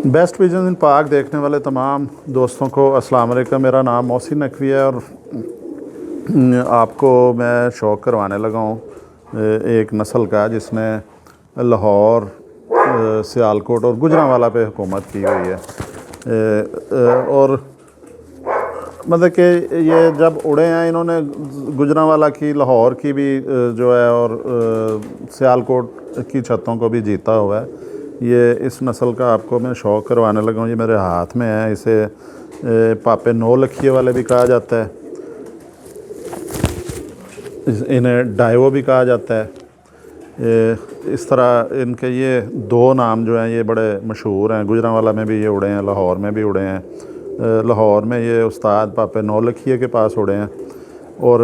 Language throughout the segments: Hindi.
बेस्ट पिजन इन पाक देखने वाले तमाम दोस्तों को अस्सलाम वालेकुम। मेरा नाम मोहसिन नकवी है और आपको मैं शौक़ करवाने लगा हूँ एक नस्ल का जिसने लाहौर, सियालकोट और गुजरांवाला पे हुकूमत की हुई है। और मतलब कि ये जब उड़े हैं इन्होंने गुजरांवाला की, लाहौर की भी जो है और सियालकोट की छतों को भी जीता हुआ है। ये इस नस्ल का आपको मैं शौक़ करवाने लगा हूँ। ये मेरे हाथ में है। इसे पापे नौ लखिए वाले भी कहा जाता है, इन्हें डाइवो भी कहा जाता है। इस तरह इनके ये दो नाम जो हैं ये बड़े मशहूर हैं। गुजरांवाला में भी ये उड़े हैं, लाहौर में भी उड़े हैं। लाहौर में ये उस्ताद पापे नौ लखिए के पास उड़े हैं और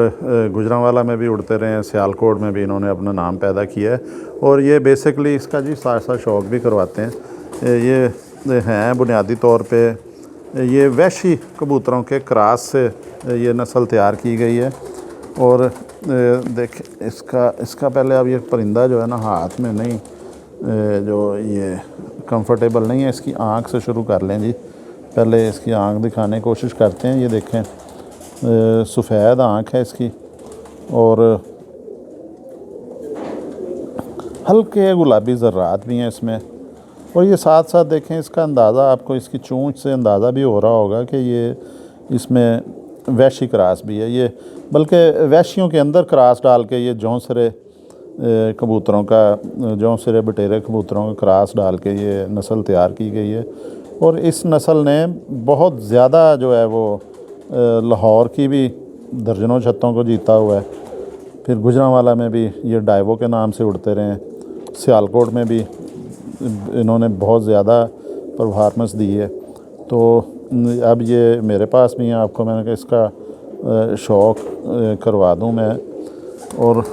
गुजरांवाला में भी उड़ते रहे हैं। सियालकोट में भी इन्होंने अपना नाम पैदा किया है और ये बेसिकली इसका जी साथ साथ शौक़ भी करवाते हैं। ये हैं बुनियादी तौर पे ये वहशी कबूतरों के क्रॉस से ये नस्ल तैयार की गई है। और देख इसका पहले अब ये परिंदा जो है ना हाथ में नहीं, जो ये कंफर्टेबल नहीं है। इसकी आँख से शुरू कर लें जी। पहले इसकी आँख दिखाने की कोशिश करते हैं। ये देखें, सफ़ेद आँख है इसकी और हल्के गुलाबी ज़र्रात भी हैं इसमें। और ये साथ साथ देखें इसका अंदाज़ा, आपको इसकी चोंच से अंदाज़ा भी हो रहा होगा कि ये इसमें वहशी क्रॉस भी है। ये बल्कि वहशियों के अंदर क्रॉस डाल के ये जौंसरे कबूतरों का, जौंसरे बटेरे कबूतरों का क्रॉस डाल के ये नस्ल तैयार की गई है। और इस नस्ल ने बहुत ज़्यादा जो है वो लाहौर की भी दर्जनों छतों को जीता हुआ है। फिर गुजरांवाला में भी ये डाइवो के नाम से उड़ते रहे हैं। सियालकोट में भी इन्होंने बहुत ज़्यादा परफॉर्मेंस दी है। तो अब ये मेरे पास भी है। आपको मैंने कहा इसका शौक़ करवा दूं मैं। और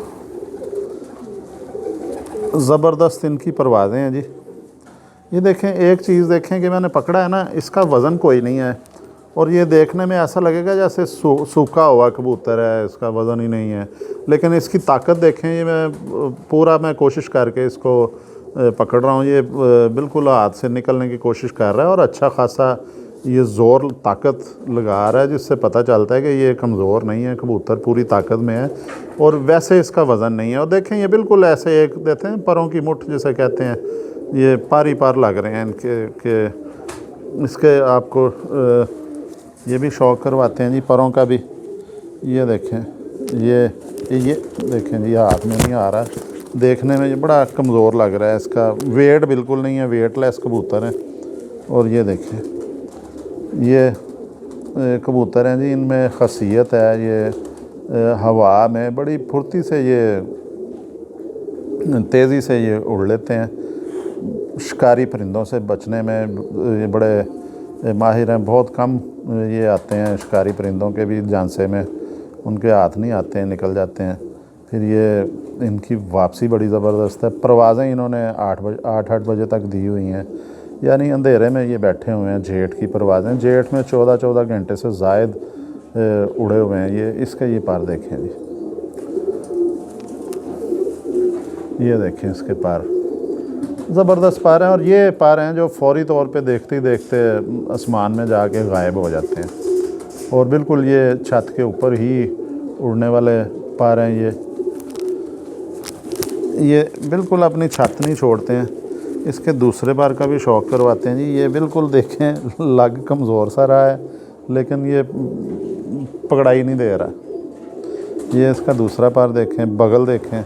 ज़बरदस्त इनकी परवाज़ें हैं जी। ये देखें, एक चीज़ देखें कि मैंने पकड़ा है ना, इसका वज़न कोई नहीं है और ये देखने में ऐसा लगेगा जैसे सूखा हुआ कबूतर है, इसका वज़न ही नहीं है। लेकिन इसकी ताकत देखें। ये मैं कोशिश करके इसको पकड़ रहा हूँ। ये बिल्कुल हाथ से निकलने की कोशिश कर रहा है और अच्छा खासा ये ज़ोर ताकत लगा रहा है, जिससे पता चलता है कि ये कमज़ोर नहीं है, कबूतर पूरी ताकत में है और वैसे इसका वज़न नहीं है। और देखें ये बिल्कुल ऐसे एक देते हैं परों की मुठ जिसे कहते हैं, ये पारी पार लग रहे हैं इनके के इसके। आपको ये भी शौक़ करवाते हैं जी परों का भी। ये देखें, ये देखें जी, हाथ में नहीं आ रहा, देखने में ये बड़ा कमज़ोर लग रहा है। इसका वेट बिल्कुल नहीं है, वेटलेस कबूतर है। और ये देखें, ये कबूतर हैं जी, इनमें ख़ासियत है ये हवा में बड़ी फुर्ती से, ये तेज़ी से ये उड़ लेते हैं। शिकारी परिंदों से बचने में ये बड़े माहिर हैं। बहुत कम ये आते हैं शिकारी परिंदों के भी झांसे में, उनके हाथ नहीं आते हैं, निकल जाते हैं। फिर ये इनकी वापसी बड़ी ज़बरदस्त है। परवाज़ें इन्होंने 8 बजे तक दी हुई हैं, यानी अंधेरे में ये बैठे हुए हैं। जेठ की परवाज़ें, जेठ में 14 घंटे से ज़ायद उड़े हुए हैं ये। इसका ये पार देखें जी, ये देखें इसके पार, ज़बरदस्त पार हैं। और ये पार हैं जो फौरी तौर पे देखते ही देखते आसमान में जाके गायब हो जाते हैं और बिल्कुल ये छत के ऊपर ही उड़ने वाले पार हैं। ये बिल्कुल अपनी छत नहीं छोड़ते हैं। इसके दूसरे बार का भी शौक़ करवाते हैं जी। ये बिल्कुल देखें लग कमज़ोर सा रहा है लेकिन ये पकड़ाई नहीं दे रहा। ये इसका दूसरा पार देखें, बगल देखें,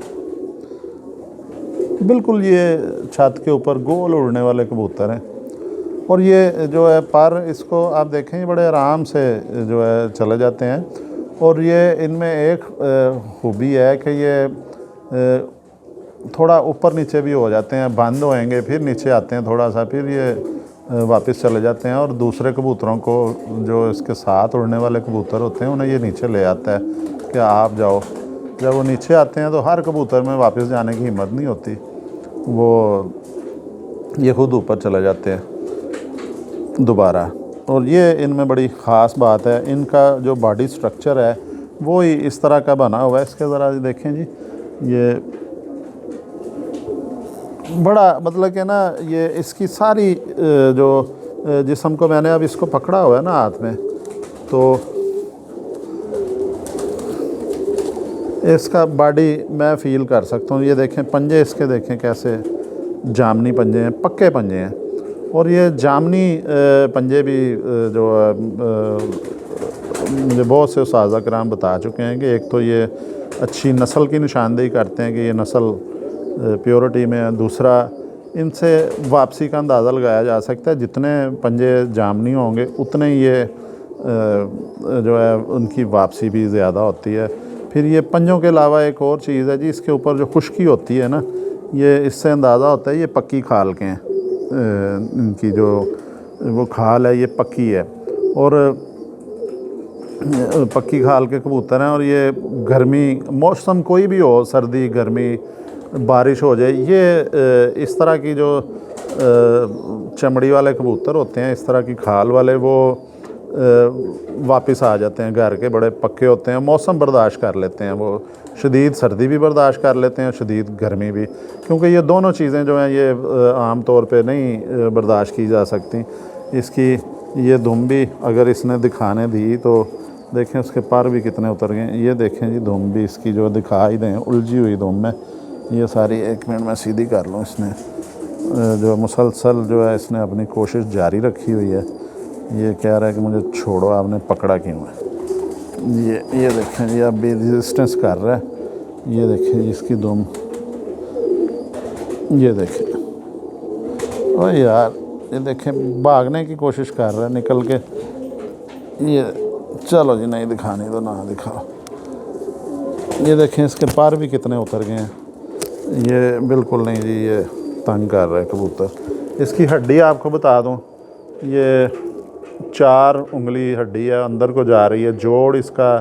बिल्कुल ये छत के ऊपर गोल उड़ने वाले कबूतर हैं। और ये जो है पर, इसको आप देखें ये बड़े आराम से जो है चले जाते हैं। और ये इनमें एक खूबी है कि ये थोड़ा ऊपर नीचे भी हो जाते हैं, बंद होएंगे फिर नीचे आते हैं थोड़ा सा, फिर ये वापस चले जाते हैं। और दूसरे कबूतरों को, जो इसके साथ उड़ने वाले कबूतर होते हैं, उन्हें ये नीचे ले आता है कि आप जाओ। जब वो नीचे आते हैं तो हर कबूतर में वापस जाने की हिम्मत नहीं होती, वो ये खुद ऊपर चले जाते हैं दोबारा। और ये इनमें बड़ी ख़ास बात है, इनका जो बॉडी स्ट्रक्चर है वो ही इस तरह का बना हुआ है। इसके ज़रा देखें जी, ये बड़ा मतलब कि ना ये इसकी सारी जो जिस्म को मैंने अब इसको पकड़ा हुआ है ना हाथ में, तो इसका बॉडी मैं फील कर सकता हूँ। ये देखें पंजे इसके, देखें कैसे जामनी पंजे हैं, पक्के पंजे हैं। और ये जामनी पंजे भी जो मुझे बहुत से उस्ताज़ कराम बता चुके हैं कि एक तो ये अच्छी नस्ल की निशानदेही करते हैं कि ये नस्ल प्योरिटी में है। दूसरा, इनसे वापसी का अंदाज़ा लगाया जा सकता है, जितने पंजे जामनी होंगे उतने ही ये जो है उनकी वापसी भी ज़्यादा होती है। फिर ये पंजों के अलावा एक और चीज़ है जी, इसके ऊपर जो खुश्की होती है ना, ये इससे अंदाज़ा होता है ये पक्की खाल के हैं। इनकी जो वो खाल है ये पक्की है, और पक्की खाल के कबूतर हैं। और ये गर्मी मौसम कोई भी हो, सर्दी गर्मी बारिश हो जाए, ये इस तरह की जो चमड़ी वाले कबूतर होते हैं, इस तरह की खाल वाले, वो वापस आ जाते हैं घर के, बड़े पक्के होते हैं, मौसम बर्दाश्त कर लेते हैं, वो शदीद सर्दी भी बर्दाश्त कर लेते हैं, शदीद गर्मी भी, क्योंकि ये दोनों चीज़ें जो हैं ये आम तौर पे नहीं बर्दाश्त की जा सकती। इसकी ये दुम भी अगर इसने दिखाने दी तो देखें उसके पर भी कितने उतर गए। ये देखें जी दुम भी इसकी जो दिखा ही दें, उलझी हुई दुम है ये सारी। एक मिनट में सीधी कर लूँ। इसने जो मुसलसल जो है इसने अपनी कोशिश जारी रखी हुई है। ये कह रहा है कि मुझे छोड़ो, आपने पकड़ा क्यों है। ये देखें जी अब भी रेजिस्टेंस कर रहा है। ये देखें जी इसकी दुम, ये देखें, ओ यार ये देखें भागने की कोशिश कर रहा है निकल के। ये चलो जी नहीं दिखानी तो ना दिखाओ। ये देखें इसके पर भी कितने उतर गए हैं। ये बिल्कुल नहीं जी, ये तंग कर रहा है कबूतर। इसकी हड्डी आपको बता दूं, ये 4 उंगली हड्डी है, अंदर को जा रही है। जोड़ इसका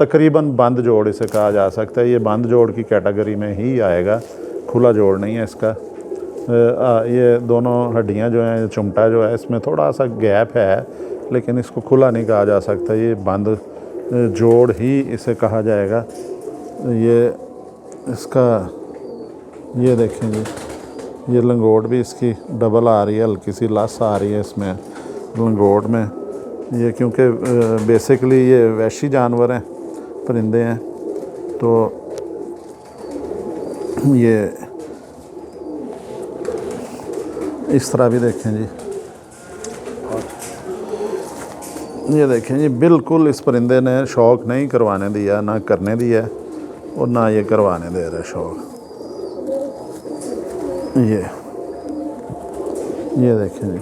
तकरीबन बंद जोड़ इसे कहा जा सकता है। ये बंद जोड़ की कैटेगरी में ही आएगा, खुला जोड़ नहीं है इसका। ये दोनों हड्डियां जो हैं, चुमटा जो है इसमें थोड़ा सा गैप है, लेकिन इसको खुला नहीं कहा जा सकता। ये बंद जोड़ ही इसे कहा जाएगा। ये इसका ये देखें जी, ये लंगोट भी इसकी डबल आ रही है, हल्की सी लस आ रही है इसमें लंगोट में। ये क्योंकि बेसिकली ये वैशी जानवर हैं, परिंदे हैं, तो ये इस तरह भी देखें जी। ये देखें जी बिल्कुल इस परिंदे ने शौक़ नहीं करवाने दिया, ना करने दिया और ना ये करवाने दे रहा शौक़। ये देखें जी,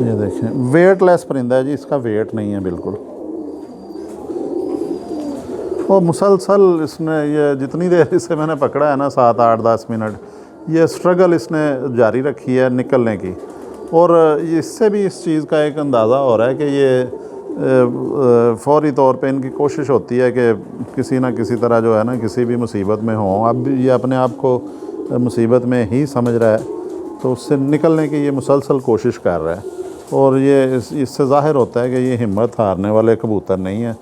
ये देखें वेटलेस परिंदा है जी, इसका वेट नहीं है बिल्कुल। और मुसलसल इसने ये जितनी देर इसे मैंने पकड़ा है ना, 7, 8, 10 मिनट, ये स्ट्रगल इसने जारी रखी है निकलने की। और इससे भी इस चीज़ का एक अंदाज़ा हो रहा है कि ये फ़ौरी तौर पे इनकी कोशिश होती है कि किसी ना किसी तरह जो है ना, किसी भी मुसीबत में हो, अब ये अपने आप को मुसीबत में ही समझ रहा है, तो उससे निकलने की ये मुसलसल कोशिश कर रहा है। और ये इससे ज़ाहिर होता है कि ये हिम्मत हारने वाले कबूतर नहीं है।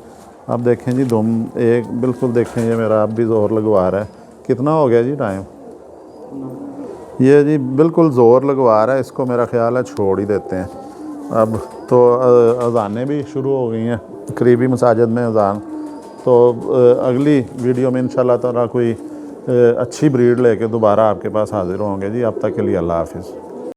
अब देखें जी दुम एक बिल्कुल देखें, ये मेरा अब भी ज़ोर लगवा रहा है। कितना हो गया जी टाइम? ये जी बिल्कुल ज़ोर लगवा रहा है, इसको मेरा ख्याल है छोड़ ही देते हैं। अब तो अज़ानें भी शुरू हो गई हैं, करीबी मसाजिद में अज़ान। तो अगली वीडियो में इंशाल्लाह ताला कोई अच्छी ब्रीड लेके दोबारा आपके पास हाज़िर होंगे जी। अब तक के लिए अल्लाह हाफ़िज़।